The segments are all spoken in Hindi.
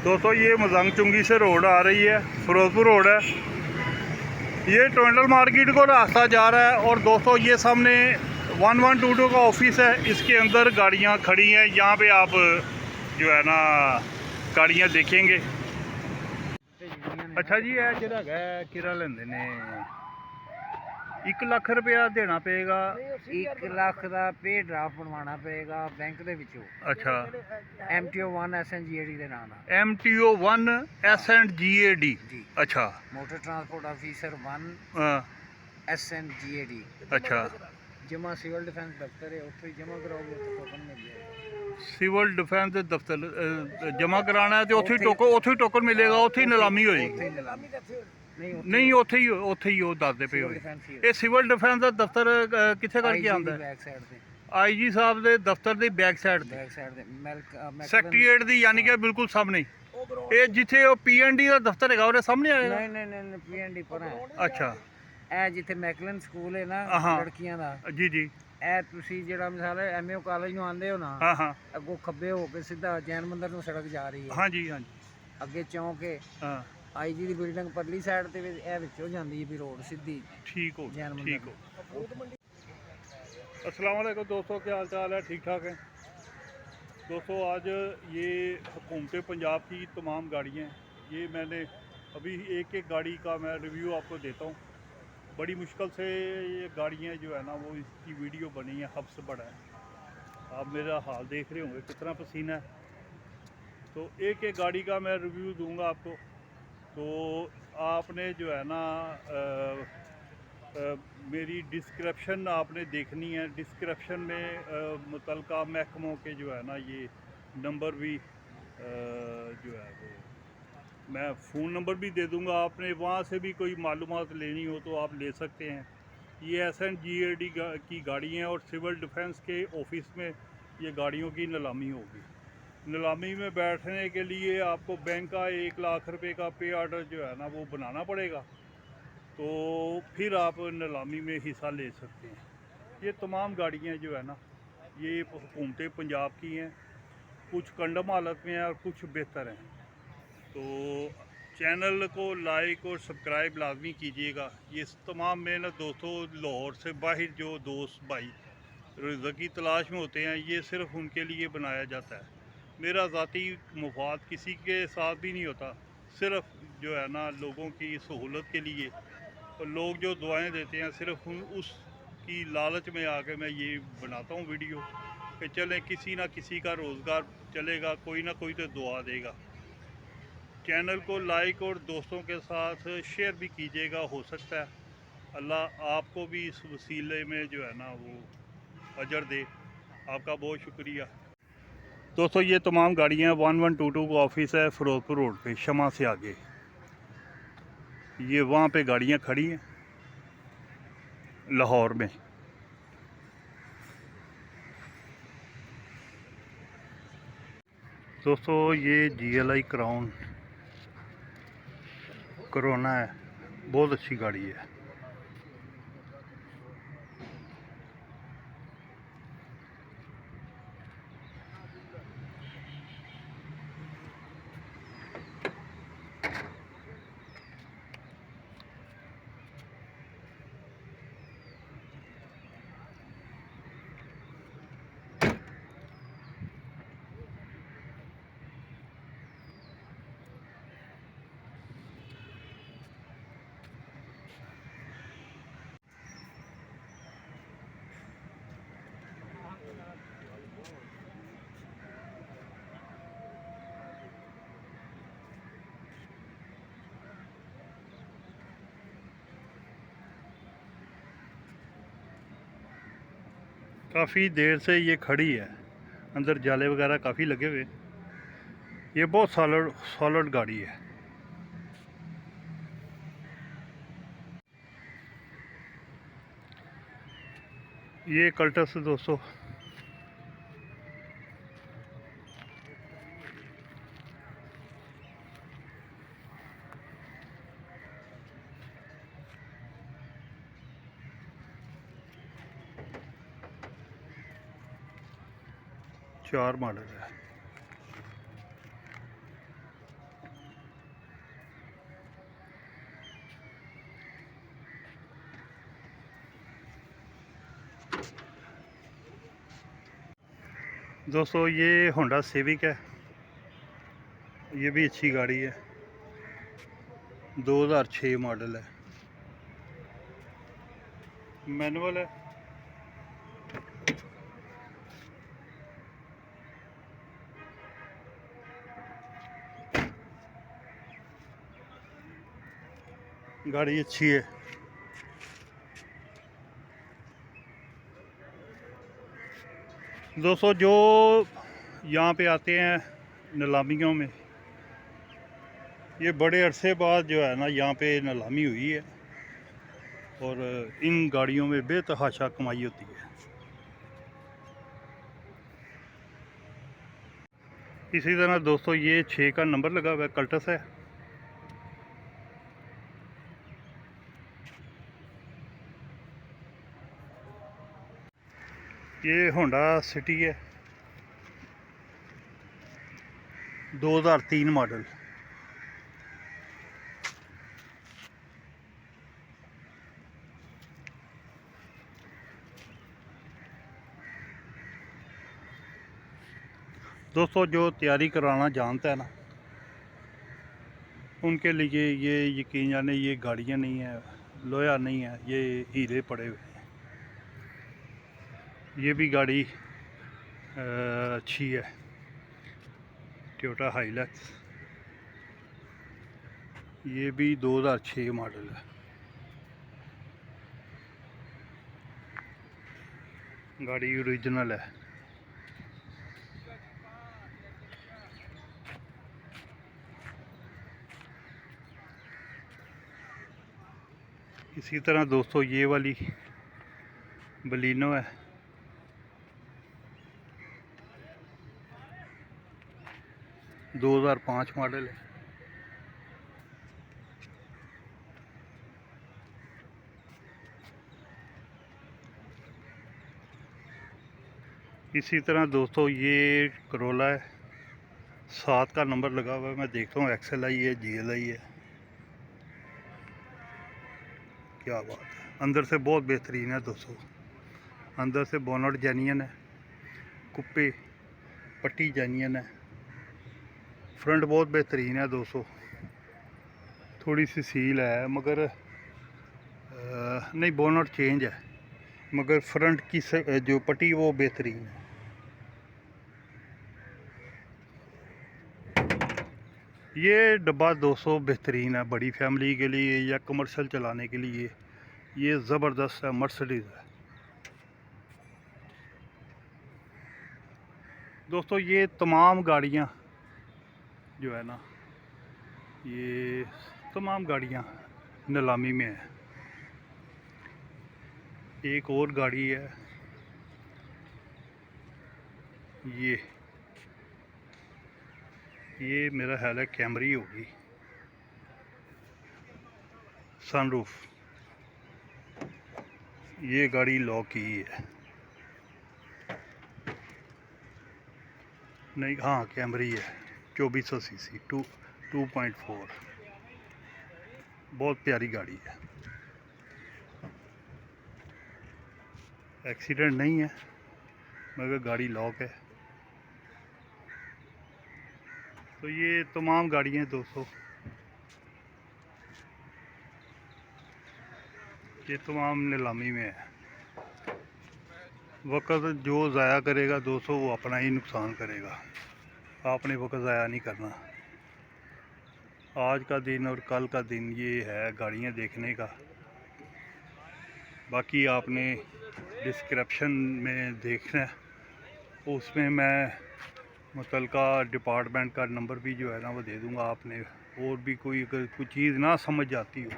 दोस्तों ये मजंग चुंगी से रोड आ रही है, फिरोजपुर रोड है। ये टोंडल मार्केट को रास्ता जा रहा है। और दोस्तों ये सामने 1122 का ऑफिस है, इसके अंदर गाड़ियां खड़ी हैं। यहाँ पे आप जो है ना गाड़ियां देखेंगे। अच्छा जी, है ਜਿਹੜਾ ਹੈਗਾ ਕਿਹੜਾ ਲੈਂਦੇ ਨੇ 1 ਲੱਖ ਰੁਪਇਆ ਦੇਣਾ ਪਏਗਾ। 1 ਲੱਖ ਦਾ ਪੇ ਡਰਾਫਟ ਬਣਵਾਉਣਾ ਪਏਗਾ ਬੈਂਕ ਦੇ ਵਿੱਚੋਂ। ਅੱਛਾ, MTO1 SNGAD ਦੇ ਨਾਂ ਨਾਲ। MTO1 SNGAD। ਜੀ। ਅੱਛਾ, ਮੋਟਰ ਟਰਾਂਸਪੋਰਟ ਆਫੀਸਰ 1 SNGAD। ਅੱਛਾ। ਜਮਾ ਸਿਵਲ ਡਿਫੈਂਸ ਦਫ਼ਤਰ ਹੈ, ਉੱਥੇ ਹੀ ਜਮਾ ਕਰਾਓਗੇ, ਉੱਥੇ ਟੋਕਨ ਮਿਲ ਜਾਏਗਾ। सिविल डिफेंस ਦੇ ਦਫ਼ਤਰ ਜਮ੍ਹਾਂ ਕਰਾਉਣਾ ਹੈ ਤੇ ਉੱਥੇ ਹੀ ਟੋਕਨ ਮਿਲੇਗਾ, ਉੱਥੇ ਹੀ ਨੀਲਾਮੀ ਹੋਏਗੀ। ਨਹੀਂ, ਉੱਥੇ ਹੀ ਉਹ ਦੱਸਦੇ ਪਏ ਹੋਏ। ਇਹ ਸਿਵਲ ਡਿਫੈਂਸ ਦਾ ਦਫ਼ਤਰ ਕਿੱਥੇ ਕਰਕੇ ਆਉਂਦਾ ਹੈ? IG ਸਾਹਿਬ ਦੇ ਦਫ਼ਤਰ ਦੀ ਬੈਕ ਸਾਈਡ ਤੇ ਸੈਕਟਰੀਏਟ ਦੀ, ਯਾਨੀ ਕਿ ਬਿਲਕੁਲ ਸਾਹਮਣੇ। ਇਹ ਜਿੱਥੇ ਉਹ PND ਦਾ ਦਫ਼ਤਰ ਹੈਗਾ ਉਹਦੇ ਸਾਹਮਣੇ ਆਏਗਾ। ਨਹੀਂ PND ਪਰ ਹੈ। ਅੱਛਾ, ਇਹ ਜਿੱਥੇ ਮੈਕਲਨ ਸਕੂਲ ਹੈ ਨਾ ਲੜਕੀਆਂ ਦਾ। ਜੀ। ਇਹ ਤੁਸੀਂ ਜਿਹੜਾ ਮਿਸਾਲ MAO ਕਾਲਜ ਨੂੰ ਆਉਂਦੇ ਹੋ ਨਾ, ਅੱਗੋਂ ਖੱਬੇ ਹੋ ਕੇ ਸਿੱਧਾ ਜੈਨ ਮੰਦਰ ਨੂੰ ਸੜਕ ਜਾ ਰਹੀ ਹੈ। ਹਾਂਜੀ। ਅੱਗੇ ਚੌਂਕ ਹੈ। IG ਦੀ ਬਿਲਡਿੰਗ ਪਰਲੀ ਸਾਈਡ ਤੇ ਇਹ ਵਿੱਚੋਂ ਜਾਂਦੀ ਹੈ ਵੀ ਰੋਡ ਸਿੱਧੀ। ठीक हो। अस्सलाम वालेकुम दोस्तों, क्या हाल चाल है? ठीक ठाक है दोस्तों। आज ये हुकूमत पंजाब की तमाम गाड़ियाँ हैं। ये मैंने अभी एक गाड़ी का मैं रिव्यू आपको देता हूँ। बड़ी मुश्किल से ये गाड़ियाँ जो है ना वो इसकी वीडियो बनी है, हब्स बड़ा है। आप मेरा हाल देख रहे होंगे कितना पसीना है। तो एक गाड़ी का मैं रिव्यू दूंगा आपको। तो आपने जो है ना मेरी डिस्क्रिप्शन आपने देखनी है। डिस्क्रिप्शन में मुतलका महकमों के जो है ना ये नंबर भी जो है वो मैं फ़ोन नंबर भी दे दूंगा। आपने वहाँ से भी कोई मालूमात लेनी हो तो आप ले सकते हैं। ये SNGAD की गाड़ी हैं और सिविल डिफेंस के ऑफिस में ये गाड़ियों की नीलामी होगी। नीलामी में बैठने के लिए आपको बैंक का 1 लाख रुपए का पे ऑर्डर जो है ना वो बनाना पड़ेगा, तो फिर आप नीलामी में हिस्सा ले सकते हैं। ये तमाम गाड़ियाँ जो है ना ये हुकूमत पंजाब की हैं। कुछ कंडम हालत में है और कुछ बेहतर हैं। तो चैनल को लाइक और सब्सक्राइब लाजमी कीजिएगा। ये तमाम मेहनत दोस्तों लाहौर से बाहर जो दोस्त भाई रिज़्क़ की तलाश में होते हैं, ये सिर्फ उनके लिए बनाया जाता है। मेरा ज़ाती मुफाद किसी के साथ भी नहीं होता, सिर्फ जो है ना लोगों की सहूलत के लिए। और लोग जो दुआएं देते हैं सिर्फ उसकी लालच में आके मैं ये बनाता हूँ वीडियो कि चलें किसी ना किसी का रोज़गार चलेगा, कोई ना कोई तो दुआ देगा। चैनल को लाइक और दोस्तों के साथ शेयर भी कीजिएगा। हो सकता है अल्लाह आपको भी इस वसीले में जो है ना वो अजर दे। आपका बहुत शुक्रिया दोस्तों। ये तमाम गाड़ियाँ 1122 का ऑफिस है फिरोजपुर रोड पे, शमा से आगे। ये वहाँ पे गाड़ियाँ खड़ी हैं लाहौर में। दोस्तों ये GLI क्राउन कोरोना है, बहुत अच्छी गाड़ी है। काफ़ी देर से ये खड़ी है, अंदर जाले वगैरह काफ़ी लगे हुए। ये बहुत सॉलिड गाड़ी है। ये कल्टस दोस्तों चार मॉडल है। दोस्तों ये होंडा सिविक है, ये भी अच्छी गाड़ी है, 2006 मॉडल है, मैनुअल है। गाड़ी अच्छी है। दोस्तों जो यहाँ पे आते हैं नीलामियों में, ये बड़े अरसे बाद जो है ना यहाँ पे नीलामी हुई है और इन गाड़ियों में बेतहाशा कमाई होती है। इसी तरह दोस्तों ये 6 का नंबर लगा हुआ है, कल्टस है। ये होंडा सिटी है, 2003 मॉडल। दोस्तों जो तैयारी कराना जानता है ना, उनके लिए ये यकीन जाने ये गाड़ियाँ नहीं है, लोहा नहीं है, ये हीरे पड़े हुए हैं। ये भी गाड़ी अच्छी है, टोयोटा हाइलक्स, ये भी 2006 मॉडल है। गाड़ी ओरिजिनल है। इसी तरह दोस्तों ये वाली बलिनो है, दो 2005 मॉडल है। इसी तरह दोस्तों ये करोला है, 7 का नंबर लगा हुआ है। मैं देखता हूँ XLI है, GLI है। क्या बात है, अंदर से बहुत बेहतरीन है दोस्तों। अंदर से बोनट जेन्युइन है, कुप्पे पट्टी जेन्युइन है, फ्रंट बहुत बेहतरीन है दोस्तों। थोड़ी सी सील है मगर नहीं, बोनट चेंज है मगर फ्रंट की जो पट्टी वो बेहतरीन है। ये डब्बा दोस्तों बेहतरीन है, बड़ी फैमिली के लिए या कमर्शियल चलाने के लिए ये ज़बरदस्त है, मर्सिडीज़ है। दोस्तों ये तमाम गाड़ियाँ जो है ना, ये तमाम गाड़ियाँ नीलामी में है। एक और गाड़ी है, ये मेरा ख्याल है कैमरी होगी, सनरूफ। ये गाड़ी लॉक की है, नहीं हाँ कैमरी है, 2400 सीसी 2.4, बहुत प्यारी गाड़ी है। एक्सीडेंट नहीं है मगर गाड़ी लॉक है। तो ये तमाम गाड़ियाँ दोस्तों, ये तमाम नीलामी में है। वक्त जो ज़ाया करेगा दोस्तों वो अपना ही नुकसान करेगा, आपने वक्त ज़ाया नहीं करना। आज का दिन और कल का दिन ये है गाड़ियाँ देखने का। बाकी आपने डिस्क्रिप्शन में देखना है, उसमें मैं मुतलका डिपार्टमेंट का नंबर भी जो है ना वो दे दूँगा आपने। और भी कोई अगर कोई चीज़ ना समझ आती हो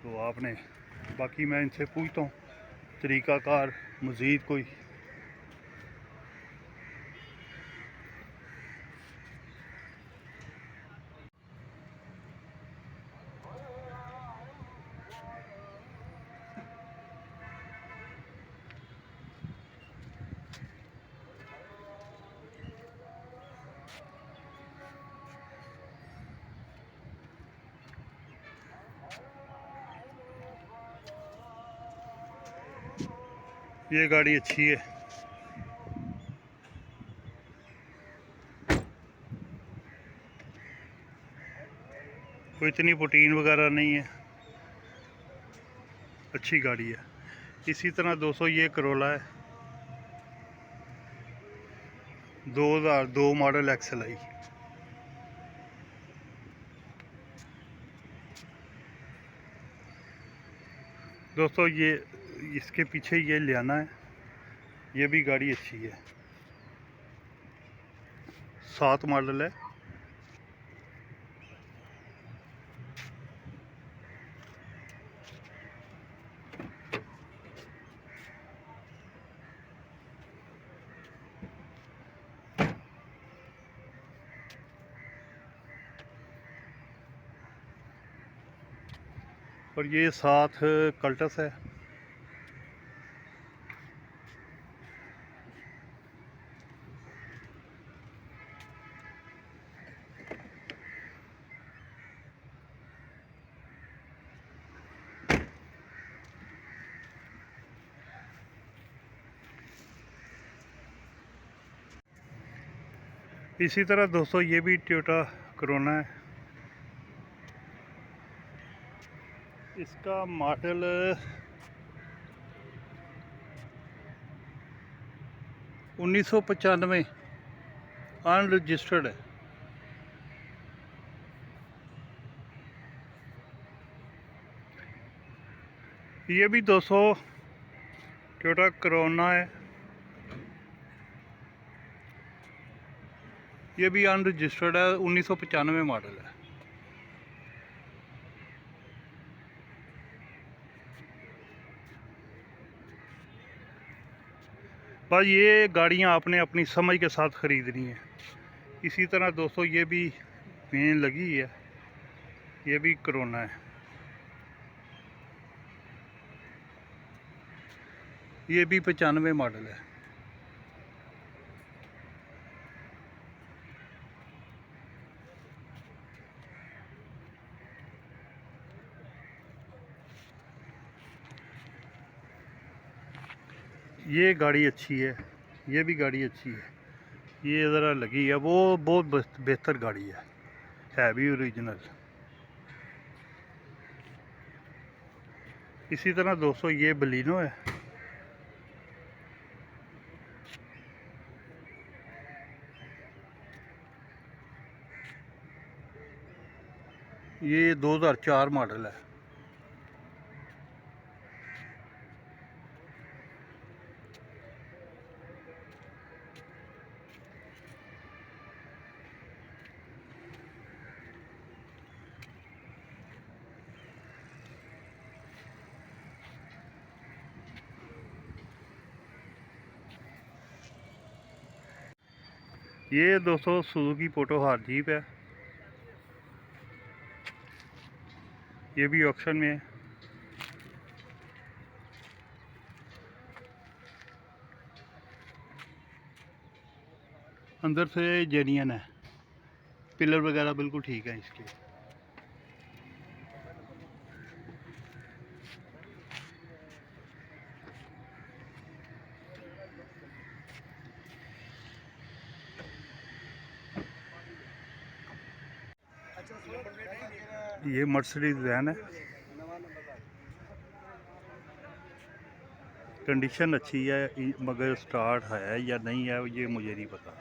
तो आपने, बाकी मैं इनसे पूछता हूँ तरीक़ाकार मज़ीद कोई। ये गाड़ी अच्छी है, कोई इतनी प्रोटीन वगैरह नहीं है, अच्छी गाड़ी है। इसी तरह दोस्तों ये करोला है, 2002 मॉडल XLI। दोस्तों ये इसके पीछे ये लियाना है, ये भी गाड़ी अच्छी है, 7 मॉडल है। और ये 7 कल्टस है। इसी तरह दोस्तों ये भी टोयोटा करोना है, इसका मॉडल 1995 अनरजिस्टर्ड है। ये भी 200 टोयोटा करोना है, ये भी अनरजिस्टर्ड है, 1995 मॉडल है। बस ये गाड़ियाँ आपने अपनी समझ के साथ ख़रीदनी है। इसी तरह दोस्तों ये भी वेन लगी है, ये भी करोना है, ये भी 95 मॉडल है। ये गाड़ी अच्छी है, ये भी गाड़ी अच्छी है, ये ज़रा लगी है, वो बहुत बेहतर गाड़ी है भी ओरिजिनल। इसी तरह दोस्तों ये बलिनो है, ये 2004 मॉडल है। ये दोस्तों सुजुकी पोटोहार जीप है, ये भी ऑप्शन में है। अंदर से जेन्युइन है, पिलर वगैरह बिल्कुल ठीक है इसके। ये मर्सिडीज वैन है, कंडीशन अच्छी है, मगर स्टार्ट है या नहीं है ये मुझे नहीं पता।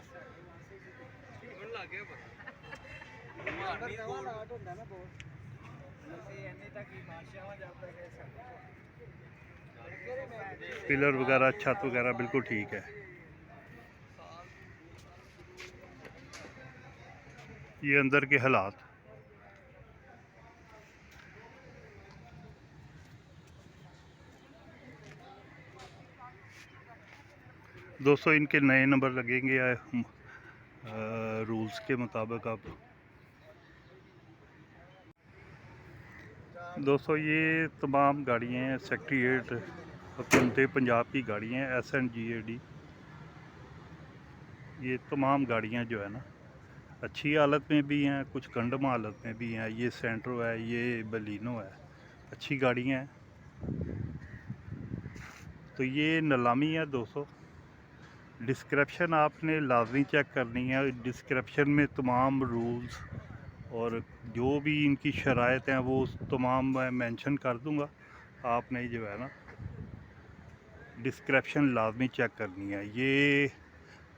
पिलर वगैरह छत वगैरह बिल्कुल ठीक है। ये अंदर के हालात, दोस्तों इनके नए नंबर लगेंगे रूल्स के मुताबिक। अब दोस्तों ये तमाम गाड़ियाँ हैं सेक्रेटरीट हुकूमत पंजाब की गाड़ियाँ हैं, SNGAD। ये तमाम गाड़ियाँ जो है ना अच्छी हालत में भी हैं, कुछ कंडम हालत में भी हैं। ये सेंट्रो है, ये बलिनो है, अच्छी गाड़ियाँ हैं। तो ये नीलामी है दोस्तों। डिस्क्रिप्शन आपने लाजमी चेक करनी है, डिस्क्रिप्शन में तमाम रूल्स और जो भी इनकी शराइत हैं वो तमाम मैं मेंशन कर दूंगा। आपने जो है ना डिस्क्रिप्शन लाजमी चेक करनी है। ये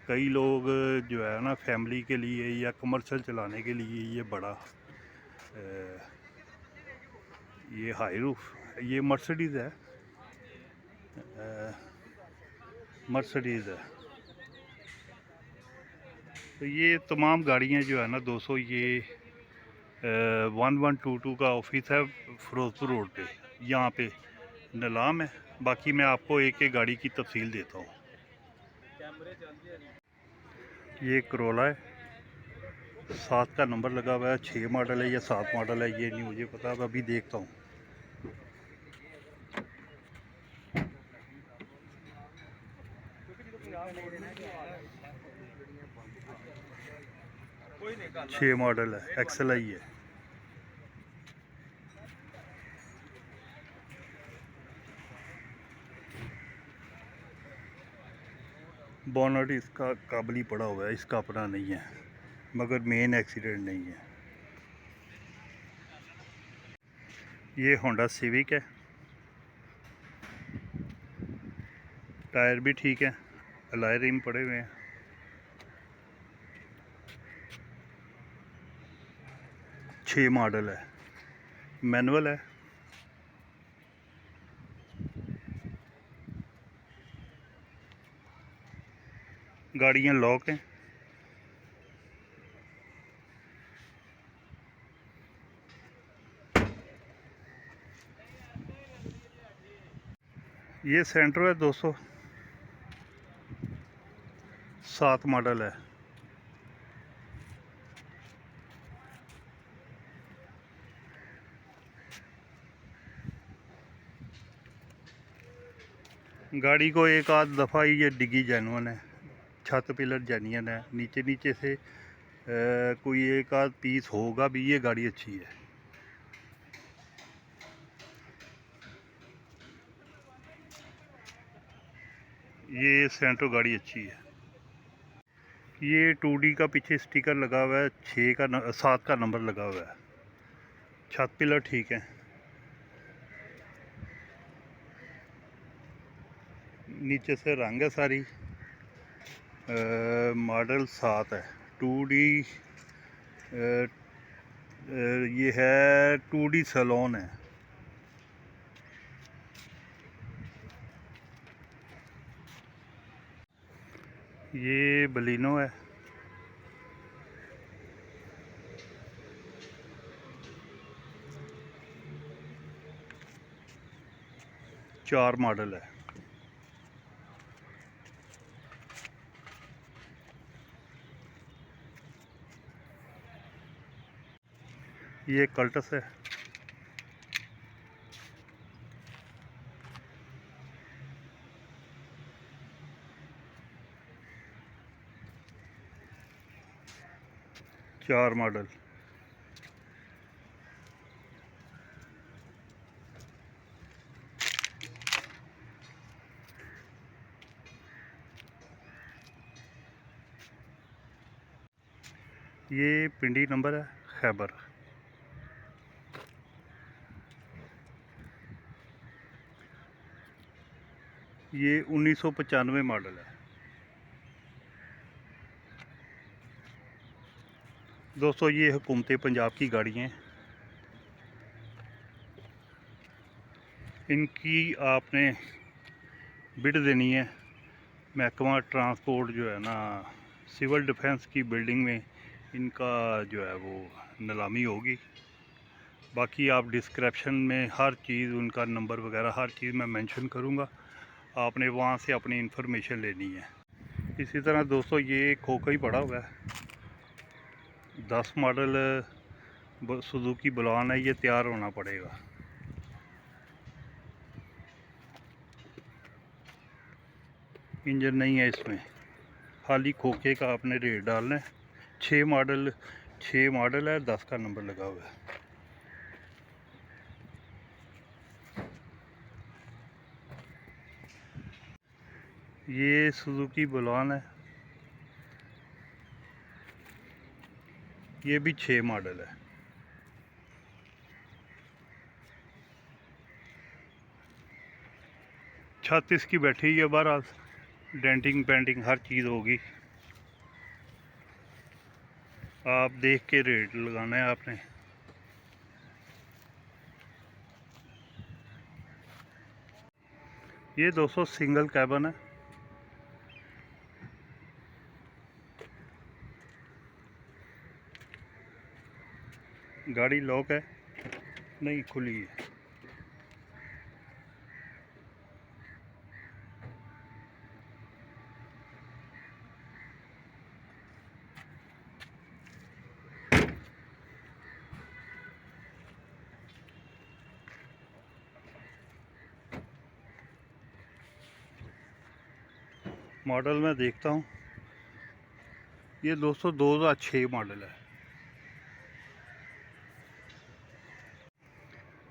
कई लोग जो है ना फैमिली के लिए या कमर्शियल चलाने के लिए ये बड़ा ये हाई रूफ, ये मर्सिडीज़ है, मर्सिडीज़ है। तो ये तमाम गाड़ियाँ जो है ना दोस्तों, ये 1122 का ऑफिस है फिरोजपुर रोड पे, यहाँ पे नीलाम है। बाकी मैं आपको एक एक गाड़ी की तफसील देता हूँ। ये करोला है, 7 का नंबर लगा हुआ है, 6 मॉडल है या 7 मॉडल है ये नहीं मुझे पता, अब अभी देखता हूँ। छः मॉडल है, एक्सल आई है। बोनट इसका काबली पड़ा हुआ है, इसका अपना नहीं है, मगर मेन एक्सीडेंट नहीं है। ये होंडा सिविक है, टायर भी ठीक है, अलॉय रिम पड़े हुए हैं। छः मॉडल है, मैनुअल है। गाड़ियाँ लॉक हैं। ये सेंट्रो है 200, 7 मॉडल है। गाड़ी को एक आध दफ़ा ही ये डिगी जेनुअन है, छत पिलर जेन्युइन है, नीचे से कोई एक आध पीस होगा भी। ये गाड़ी अच्छी है। ये सेंट्रो गाड़ी अच्छी है। ये 2D का पीछे स्टिकर लगा हुआ है, 7 का नंबर लगा हुआ है, छत पिलर ठीक है। नीचे से रंग है सारी, मॉडल 7 है, 2D ये है 2D सैलून है। ये बलिनो है, चार मॉडल है। ये कल्टस है, चार मॉडल। ये पिंडी नंबर है, खैबर। ये 1995 मॉडल है। दोस्तों ये हुकूमत पंजाब की गाड़ी हैं, इनकी आपने बिड देनी है। महकमा ट्रांसपोर्ट जो है ना, सिविल डिफेंस की बिल्डिंग में इनका जो है वो नीलामी होगी। बाकी आप डिस्क्रिप्शन में हर चीज़, उनका नंबर वगैरह हर चीज़ मैं मेंशन करूँगा, आपने वहाँ से अपनी इंफॉर्मेशन लेनी है। इसी तरह दोस्तों ये खोखा ही पड़ा हुआ है, 10 मॉडल सुजुकी बलान है, ये तैयार होना पड़ेगा। इंजन नहीं है इसमें, खाली खोखे का आपने रेट डालना है। 6 मॉडल है, 10 का नंबर लगा हुआ है। ये सुजुकी बलान है, ये भी 6 मॉडल है। छत इसकी बैठी हुई है, बहरहाल डेंटिंग पेंटिंग हर चीज़ होगी। आप देख के रेट लगाना है आपने। ये 200 सिंगल कैबन है। गाड़ी लॉक है, नहीं खुली है। मॉडल मैं देखता हूँ, ये 2006 मॉडल है।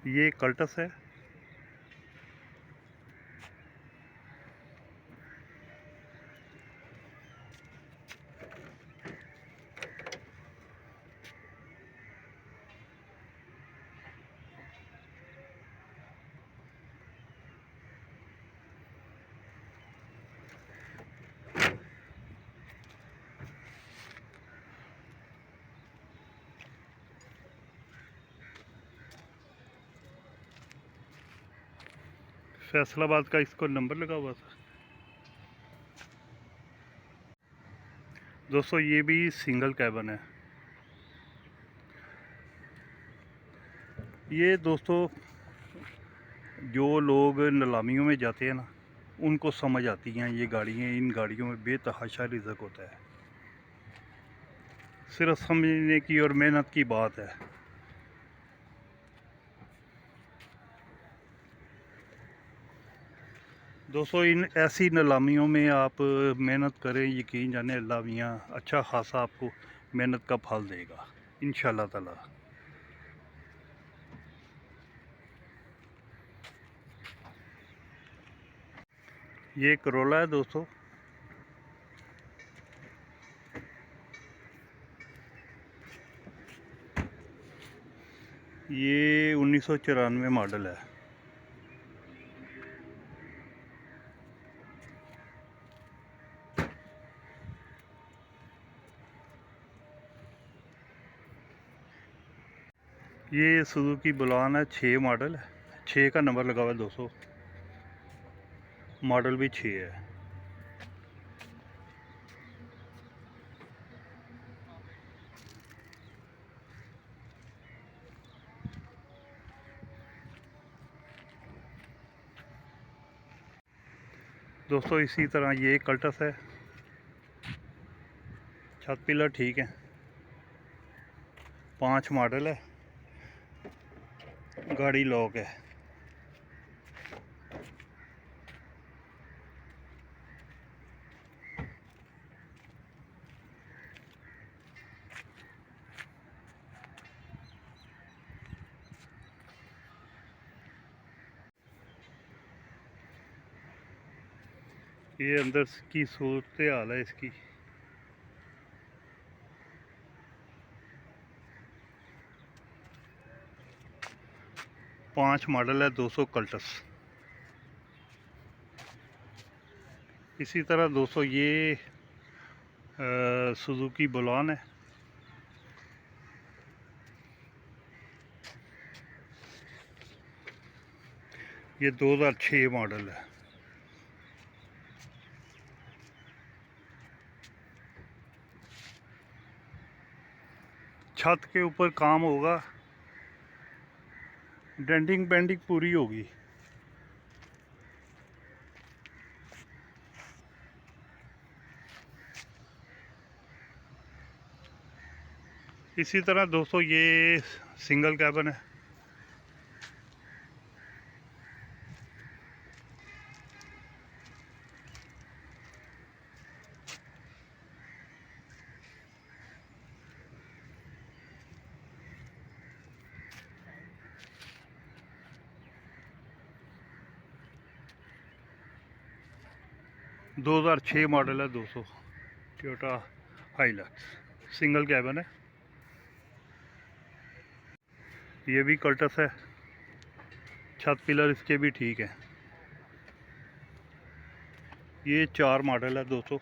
ये कल्टस है। फैसलाबाद का इसको नंबर लगा हुआ था। दोस्तों ये भी सिंगल कैबन है। ये दोस्तों जो लोग नीलामियों में जाते हैं ना, उनको समझ आती हैं ये गाड़ियाँ। इन गाड़ियों में बेतहाशा रिज़्क होता है, सिर्फ समझने की और मेहनत की बात है। दोस्तों इन ऐसी नीलामियों में आप मेहनत करें, यकीन जाने अल्लाह मियाँ अच्छा खासा आपको मेहनत का फल देगा इंशाअल्लाह ताला। ये करोला है दोस्तों। ये 1994 मॉडल है। ये सुजुकी बुलान है, 6 मॉडल है। 6 का नंबर लगा हुआ है दोस्तों, मॉडल भी 6 है। दोस्तों इसी तरह ये कल्टस है। छत पिलर ठीक है। 5 मॉडल है, गाड़ी लॉक है। ये अंदर की सूरत हाल है इसकी। पाँच मॉडल है 200 कल्टस। इसी तरह दोस्तों ये सुजुकी बुलान है। ये 2006 मॉडल है। छत के ऊपर काम होगा, डेंटिंग पेंटिंग पूरी होगी। इसी तरह दोस्तों ये सिंगल कैबन है। दो 2006 मॉडल है दोस्तों, टोयोटा हाइलक्स, सिंगल कैबन है। ये भी कल्टस है, छत पिलर इसके भी ठीक है। ये 4 मॉडल है दोस्तों।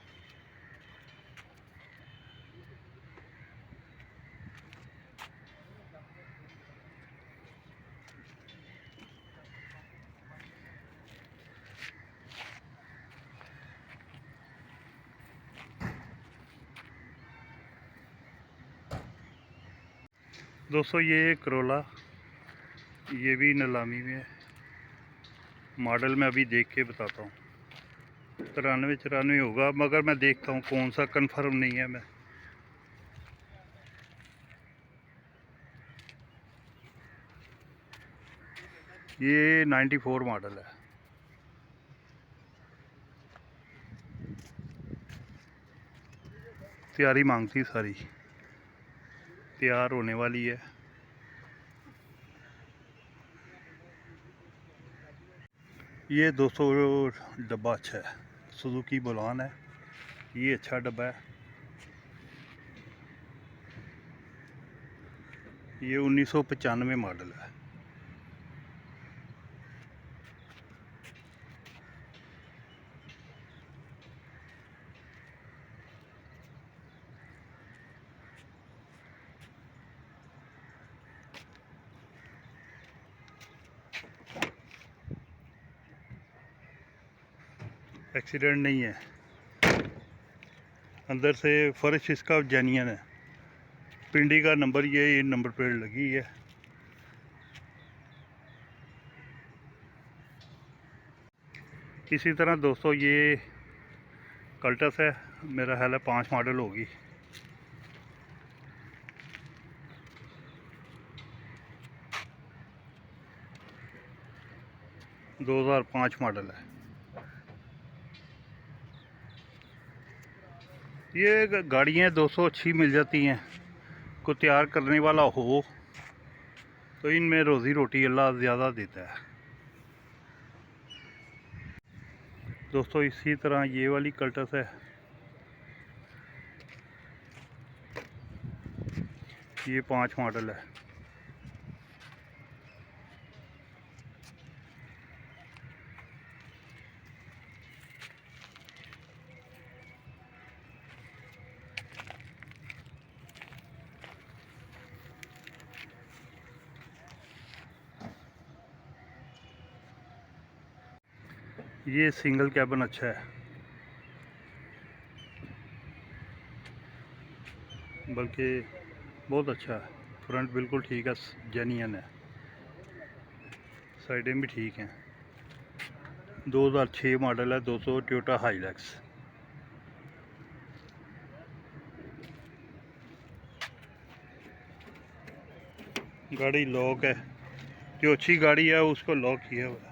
दोस्तों ये करोला, ये भी नीलामी में है। मॉडल मैं अभी देख के बताता हूँ। 93-94 होगा, मगर मैं देखता हूँ कौन सा, कंफर्म नहीं है मैं। ये 94 मॉडल है। तैयारी मांगती सारी, तैयार होने वाली है। ये 200 डब्बा अच्छा है, सुजुकी बुलान है, ये अच्छा डब्बा है। ये 1995 मॉडल है। एक्सीडेंट नहीं है, अंदर से फर्श इसका जेन्युइन है। पिंडी का नंबर, ये नंबर प्लेट लगी है। इसी तरह दोस्तों ये कल्टस है, मेरा ख्याल है 5 मॉडल होगी। दो 2005 मॉडल है। ये गाड़ियाँ 200 अच्छी मिल जाती हैं, को तैयार करने वाला हो तो इनमें रोज़ी रोटी अल्लाह ज़्यादा देता है। दोस्तों इसी तरह ये वाली कल्टस है, ये 5 मॉडल है। ये सिंगल कैबिन अच्छा है, बल्कि बहुत अच्छा है। फ्रंट बिल्कुल ठीक है, जेन्युइन है। साइडें भी ठीक हैं। 2006 मॉडल है, 200 टोयोटा हाइलक्स। गाड़ी लॉक है, जो अच्छी गाड़ी है उसको लॉक किया हुआ है।